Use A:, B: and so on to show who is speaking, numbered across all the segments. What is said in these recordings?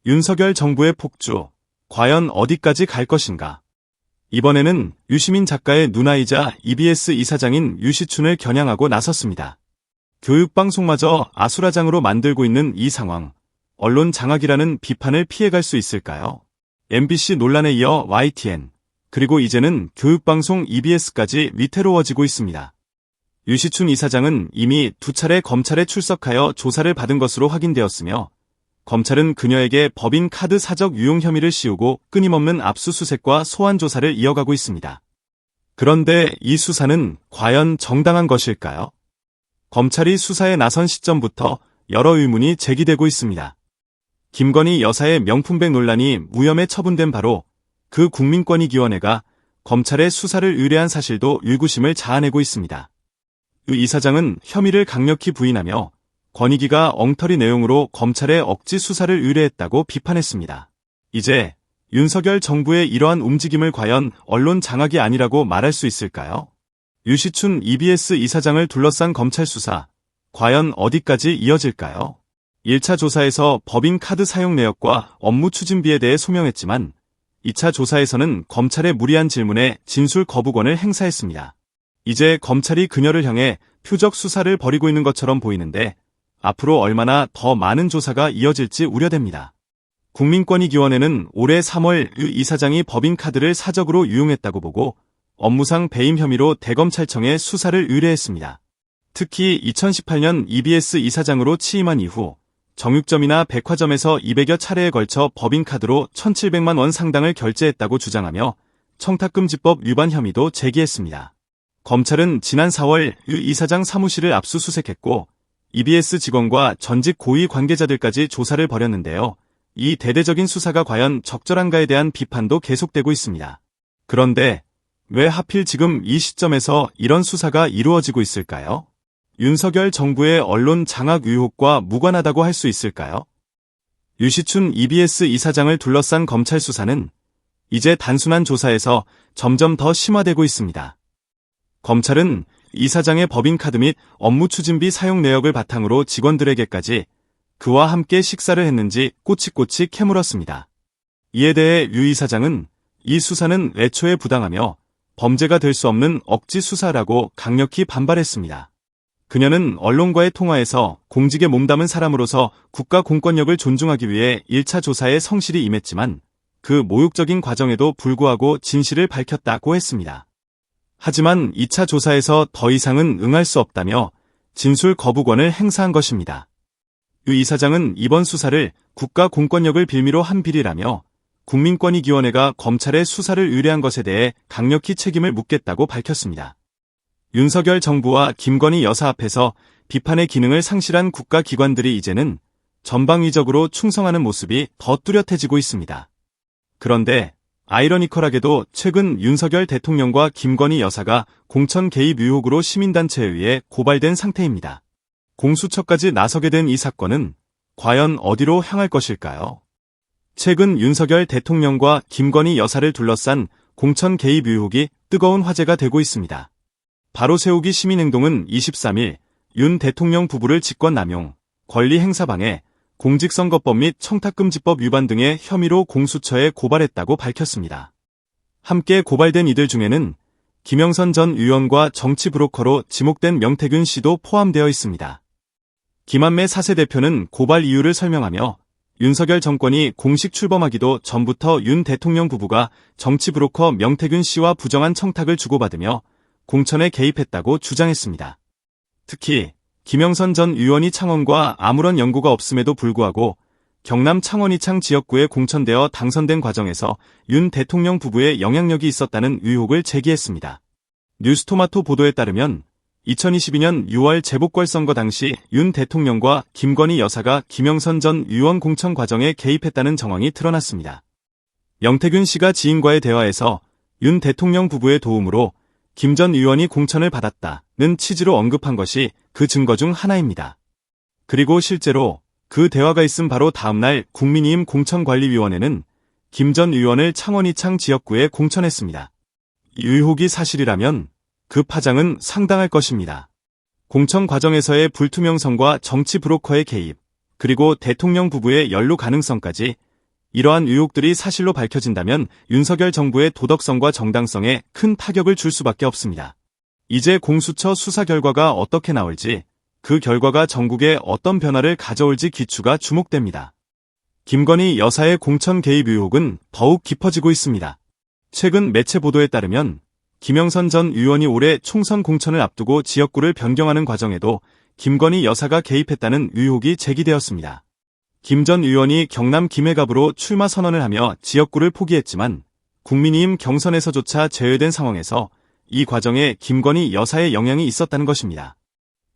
A: 윤석열 정부의 폭주, 과연 어디까지 갈 것인가? 이번에는 유시민 작가의 누나이자 EBS 이사장인 유시춘을 겨냥하고 나섰습니다. 교육방송마저 아수라장으로 만들고 있는 이 상황, 언론 장악이라는 비판을 피해갈 수 있을까요? MBC 논란에 이어 YTN, 그리고 이제는 교육방송 EBS까지 위태로워지고 있습니다. 유시춘 이사장은 이미 2차례 검찰에 출석하여 조사를 받은 것으로 확인되었으며, 검찰은 그녀에게 법인 카드 사적 유용 혐의를 씌우고 끊임없는 압수수색과 소환 조사를 이어가고 있습니다. 그런데 이 수사는 과연 정당한 것일까요? 검찰이 수사에 나선 시점부터 여러 의문이 제기되고 있습니다. 김건희 여사의 명품백 논란이 무혐의 처분된 바로 그 국민권익위원회가 검찰의 수사를 의뢰한 사실도 의구심을 자아내고 있습니다. 유 이사장은 혐의를 강력히 부인하며 권익위가 엉터리 내용으로 검찰에 억지 수사를 의뢰했다고 비판했습니다. 이제 윤석열 정부의 이러한 움직임을 과연 언론 장악이 아니라고 말할 수 있을까요? 유시춘 EBS 이사장을 둘러싼 검찰 수사, 과연 어디까지 이어질까요? 1차 조사에서 법인 카드 사용 내역과 업무 추진비에 대해 소명했지만 2차 조사에서는 검찰의 무리한 질문에 진술 거부권을 행사했습니다. 이제 검찰이 그녀를 향해 표적 수사를 벌이고 있는 것처럼 보이는데 앞으로 얼마나 더 많은 조사가 이어질지 우려됩니다. 국민권익위원회는 올해 3월 유 이사장이 법인카드를 사적으로 유용했다고 보고 업무상 배임 혐의로 대검찰청에 수사를 의뢰했습니다. 특히 2018년 EBS 이사장으로 취임한 이후 정육점이나 백화점에서 200여 차례에 걸쳐 법인카드로 1,700만 원 상당을 결제했다고 주장하며 청탁금지법 위반 혐의도 제기했습니다. 검찰은 지난 4월 유 이사장 사무실을 압수수색했고 EBS 직원과 전직 고위 관계자들까지 조사를 벌였는데요. 이 대대적인 수사가 과연 적절한가에 대한 비판도 계속되고 있습니다. 그런데 왜 하필 지금 이 시점에서 이런 수사가 이루어지고 있을까요? 윤석열 정부의 언론 장악 의혹과 무관하다고 할 수 있을까요? 유시춘 EBS 이사장을 둘러싼 검찰 수사는 이제 단순한 조사에서 점점 더 심화되고 있습니다. 검찰은 이사장의 법인카드 및 업무 추진비 사용 내역을 바탕으로 직원들에게까지 그와 함께 식사를 했는지 꼬치꼬치 캐물었습니다. 이에 대해 유 이사장은 이 수사는 애초에 부당하며 범죄가 될 수 없는 억지 수사라고 강력히 반발했습니다. 그녀는 언론과의 통화에서 공직에 몸담은 사람으로서 국가 공권력을 존중하기 위해 1차 조사에 성실히 임했지만 그 모욕적인 과정에도 불구하고 진실을 밝혔다고 했습니다. 하지만 2차 조사에서 더 이상은 응할 수 없다며 진술 거부권을 행사한 것입니다. 유 이사장은 이번 수사를 국가 공권력을 빌미로 한 비리라며 국민권익위원회가 검찰에 수사를 의뢰한 것에 대해 강력히 책임을 묻겠다고 밝혔습니다. 윤석열 정부와 김건희 여사 앞에서 비판의 기능을 상실한 국가기관들이 이제는 전방위적으로 충성하는 모습이 더 뚜렷해지고 있습니다. 그런데 아이러니컬하게도 최근 윤석열 대통령과 김건희 여사가 공천 개입 의혹으로 시민단체에 의해 고발된 상태입니다. 공수처까지 나서게 된 이 사건은 과연 어디로 향할 것일까요? 최근 윤석열 대통령과 김건희 여사를 둘러싼 공천 개입 의혹이 뜨거운 화제가 되고 있습니다. 바로 세우기 시민행동은 23일 윤 대통령 부부를 직권남용, 권리행사방해, 공직선거법 및 청탁금지법 위반 등의 혐의로 공수처에 고발했다고 밝혔습니다. 함께 고발된 이들 중에는 김영선 전 의원과 정치 브로커로 지목된 명태균 씨도 포함되어 있습니다. 김한매 사세 대표는 고발 이유를 설명하며 윤석열 정권이 공식 출범하기도 전부터 윤 대통령 부부가 정치 브로커 명태균 씨와 부정한 청탁을 주고받으며 공천에 개입했다고 주장했습니다. 특히 김영선 전 의원이 창원과 아무런 연고가 없음에도 불구하고 경남 창원 이창 지역구에 공천되어 당선된 과정에서 윤 대통령 부부의 영향력이 있었다는 의혹을 제기했습니다. 뉴스토마토 보도에 따르면 2022년 6월 재보궐선거 당시 윤 대통령과 김건희 여사가 김영선 전 의원 공천 과정에 개입했다는 정황이 드러났습니다. 명태균 씨가 지인과의 대화에서 윤 대통령 부부의 도움으로 김 전 의원이 공천을 받았다는 취지로 언급한 것이 그 증거 중 하나입니다. 그리고 실제로 그 대화가 있은 바로 다음날 국민의힘 공천관리위원회는 김 전 의원을 창원 이창 지역구에 공천했습니다. 이 의혹이 사실이라면 그 파장은 상당할 것입니다. 공천 과정에서의 불투명성과 정치 브로커의 개입, 그리고 대통령 부부의 연루 가능성까지 이러한 의혹들이 사실로 밝혀진다면 윤석열 정부의 도덕성과 정당성에 큰 타격을 줄 수밖에 없습니다. 이제 공수처 수사 결과가 어떻게 나올지, 그 결과가 전국에 어떤 변화를 가져올지 귀추가 주목됩니다. 김건희 여사의 공천 개입 의혹은 더욱 깊어지고 있습니다. 최근 매체 보도에 따르면 김영선 전 의원이 올해 총선 공천을 앞두고 지역구를 변경하는 과정에도 김건희 여사가 개입했다는 의혹이 제기되었습니다. 김 전 의원이 경남 김해갑으로 출마 선언을 하며 지역구를 포기했지만 국민의힘 경선에서조차 제외된 상황에서 이 과정에 김건희 여사의 영향이 있었다는 것입니다.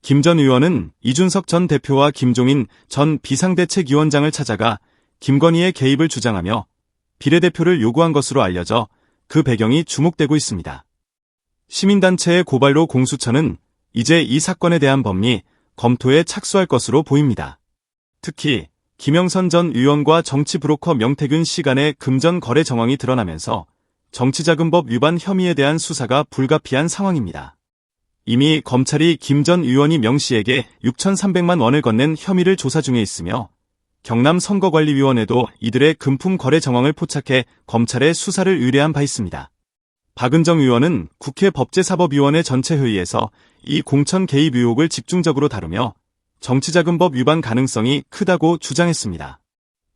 A: 김 전 의원은 이준석 전 대표와 김종인 전 비상대책위원장을 찾아가 김건희의 개입을 주장하며 비례대표를 요구한 것으로 알려져 그 배경이 주목되고 있습니다. 시민단체의 고발로 공수처는 이제 이 사건에 대한 법리 검토에 착수할 것으로 보입니다. 특히 김영선 전 의원과 정치 브로커 명태균 씨 간의 금전 거래 정황이 드러나면서 정치자금법 위반 혐의에 대한 수사가 불가피한 상황입니다. 이미 검찰이 김 전 의원이 명 씨에게 6,300만 원을 건넨 혐의를 조사 중에 있으며 경남선거관리위원회도 이들의 금품 거래 정황을 포착해 검찰에 수사를 의뢰한 바 있습니다. 박은정 의원은 국회 법제사법위원회 전체 회의에서 이 공천 개입 의혹을 집중적으로 다루며 정치자금법 위반 가능성이 크다고 주장했습니다.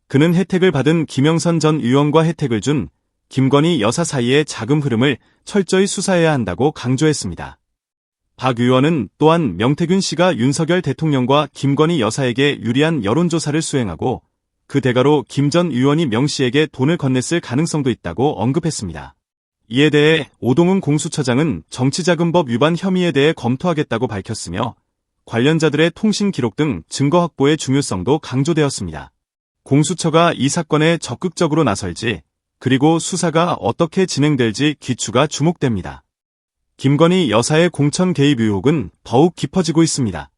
A: 그는 혜택을 받은 김영선 전 의원과 혜택을 준 김건희 여사 사이의 자금 흐름을 철저히 수사해야 한다고 강조했습니다. 박 의원은 또한 명태균 씨가 윤석열 대통령과 김건희 여사에게 유리한 여론조사를 수행하고 그 대가로 김 전 의원이 명 씨에게 돈을 건넸을 가능성도 있다고 언급했습니다. 이에 대해 오동훈 공수처장은 정치자금법 위반 혐의에 대해 검토하겠다고 밝혔으며 관련자들의 통신 기록 등 증거 확보의 중요성도 강조되었습니다. 공수처가 이 사건에 적극적으로 나설지, 그리고 수사가 어떻게 진행될지 귀추가 주목됩니다. 김건희 여사의 공천 개입 의혹은 더욱 깊어지고 있습니다.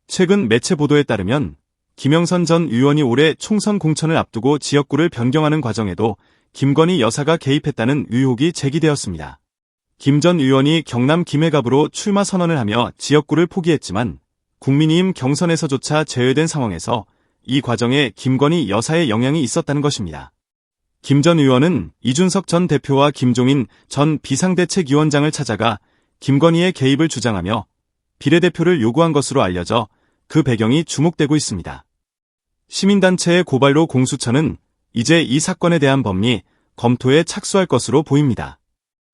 A: 최근 매체 보도에 따르면 김영선 전 의원이 올해 총선 공천을 앞두고 지역구를 변경하는 과정에도 김건희 여사가 개입했다는 의혹이 제기되었습니다. 김 전 의원이 경남 김해갑으로 출마 선언을 하며 지역구를 포기했지만 국민의힘 경선에서조차 제외된 상황에서 이 과정에 김건희 여사의 영향이 있었다는 것입니다. 김 전 의원은 이준석 전 대표와 김종인 전 비상대책위원장을 찾아가 김건희의 개입을 주장하며 비례대표를 요구한 것으로 알려져 그 배경이 주목되고 있습니다. 시민단체의 고발로 공수처는 이제 이 사건에 대한 법리 검토에 착수할 것으로 보입니다.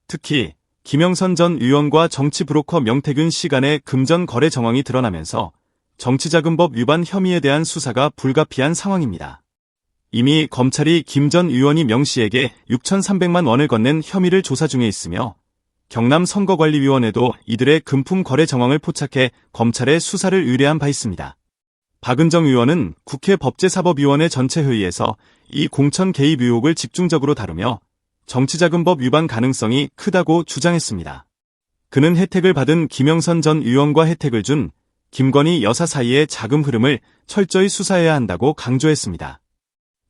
A: 특히 김영선 전 의원과 정치 브로커 명태균 씨 간의 금전 거래 정황이 드러나면서 정치자금법 위반 혐의에 대한 수사가 불가피한 상황입니다. 이미 검찰이 김 전 의원이 명 씨에게 6,300만 원을 건넨 혐의를 조사 중에 있으며 경남선거관리위원회도 이들의 금품 거래 정황을 포착해 검찰에 수사를 의뢰한 바 있습니다. 박은정 의원은 국회 법제사법위원회 전체 회의에서 이 공천 개입 의혹을 집중적으로 다루며 정치자금법 위반 가능성이 크다고 주장했습니다. 그는 혜택을 받은 김영선 전 의원과 혜택을 준 김건희 여사 사이의 자금 흐름을 철저히 수사해야 한다고 강조했습니다.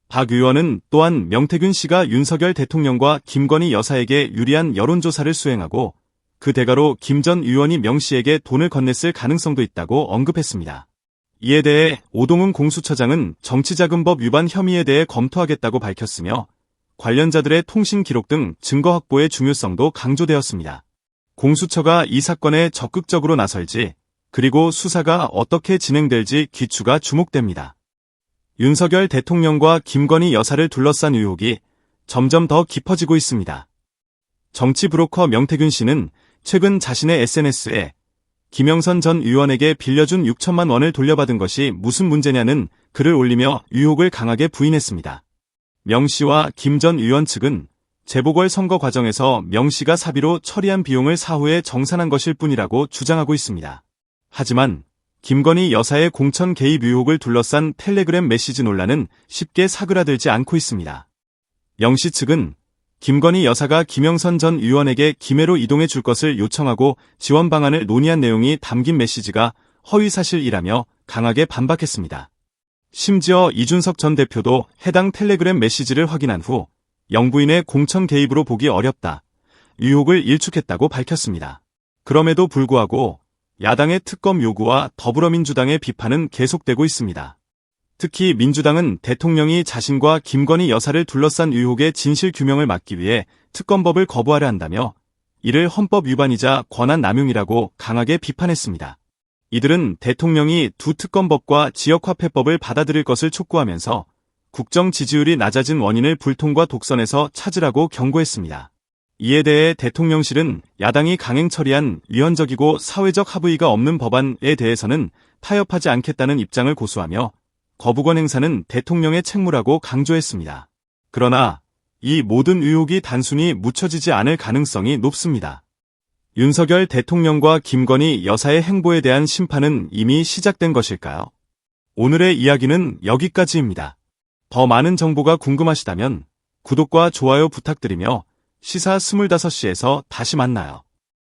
A: 박 의원은 또한 명태균 씨가 윤석열 대통령과 김건희 여사에게 유리한 여론조사를 수행하고 그 대가로 김 전 의원이 명 씨에게 돈을 건넸을 가능성도 있다고 언급했습니다. 이에 대해 오동훈 공수처장은 정치자금법 위반 혐의에 대해 검토하겠다고 밝혔으며 관련자들의 통신 기록 등 증거 확보의 중요성도 강조되었습니다. 공수처가 이 사건에 적극적으로 나설지, 그리고 수사가 어떻게 진행될지 귀추가 주목됩니다. 윤석열 대통령과 김건희 여사를 둘러싼 의혹이 점점 더 깊어지고 있습니다. 정치 브로커 명태균 씨는 최근 자신의 SNS에 김영선 전 의원에게 빌려준 6천만 원을 돌려받은 것이 무슨 문제냐는 글을 올리며 의혹을 강하게 부인했습니다. 명 씨와 김 전 의원 측은 재보궐선거 과정에서 명 씨가 사비로 처리한 비용을 사후에 정산한 것일 뿐이라고 주장하고 있습니다. 하지만 김건희 여사의 공천 개입 의혹을 둘러싼 텔레그램 메시지 논란은 쉽게 사그라들지 않고 있습니다. 명 씨 측은 김건희 여사가 김영선 전 의원에게 김해로 이동해 줄 것을 요청하고 지원 방안을 논의한 내용이 담긴 메시지가 허위사실이라며 강하게 반박했습니다. 심지어 이준석 전 대표도 해당 텔레그램 메시지를 확인한 후 영부인의 공천 개입으로 보기 어렵다, 의혹을 일축했다고 밝혔습니다. 그럼에도 불구하고 야당의 특검 요구와 더불어민주당의 비판은 계속되고 있습니다. 특히 민주당은 대통령이 자신과 김건희 여사를 둘러싼 의혹의 진실 규명을 막기 위해 특검법을 거부하려 한다며 이를 헌법 위반이자 권한 남용이라고 강하게 비판했습니다. 이들은 대통령이 두 특검법과 지역화폐법을 받아들일 것을 촉구하면서 국정 지지율이 낮아진 원인을 불통과 독선에서 찾으라고 경고했습니다. 이에 대해 대통령실은 야당이 강행 처리한 위헌적이고 사회적 합의가 없는 법안에 대해서는 타협하지 않겠다는 입장을 고수하며 거부권 행사는 대통령의 책무라고 강조했습니다. 그러나 이 모든 의혹이 단순히 묻혀지지 않을 가능성이 높습니다. 윤석열 대통령과 김건희 여사의 행보에 대한 심판은 이미 시작된 것일까요? 오늘의 이야기는 여기까지입니다. 더 많은 정보가 궁금하시다면 구독과 좋아요 부탁드리며 시사 25시에서 다시 만나요.